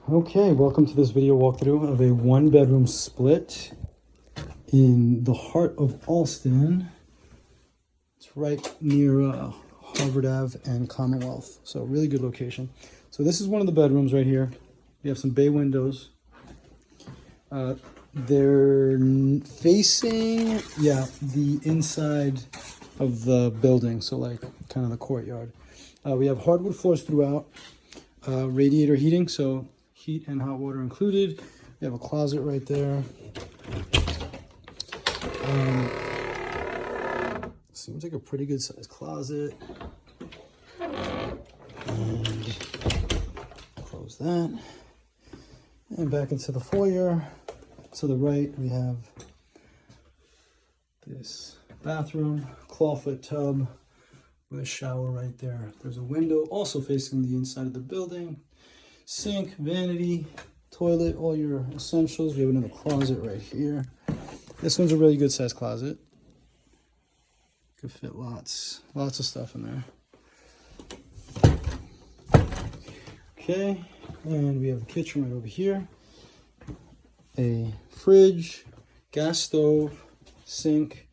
Okay, welcome to this video walkthrough of a one-bedroom split in the heart of Allston. It's right near Harvard Ave and Commonwealth, so really good location. So this is one of the bedrooms right here. We have some bay windows. They're facing, the inside of the building, so like kind of the courtyard. We have hardwood floors throughout, radiator heating, so heat and hot water included. We have a closet right there. Seems like a pretty good sized closet. And close that. And back into the foyer. To the right, we have this bathroom, clawfoot tub with a shower right there. There's a window also facing the inside of the building. Sink, vanity, toilet, all your essentials. We have another closet right here. This one's a really good sized closet. Could fit lots of stuff in there. Okay, and we have the kitchen right over here. A fridge, gas stove, sink,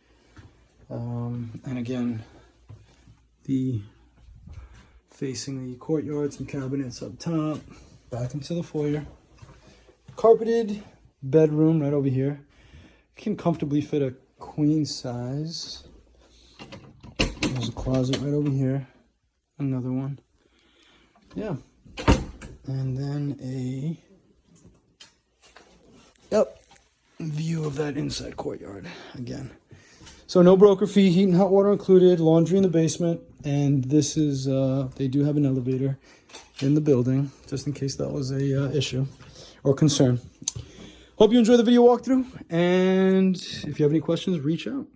and again, facing the courtyard, some cabinets up top, back into the foyer. Carpeted bedroom right over here. Can comfortably fit a queen size. There's a closet right over here. Another one. Yeah. And then view of that inside courtyard again. So no broker fee, heat and hot water included, laundry in the basement, and this is, they do have an elevator in the building, just in case that was a issue or concern. Hope you enjoy the video walkthrough, and if you have any questions, reach out.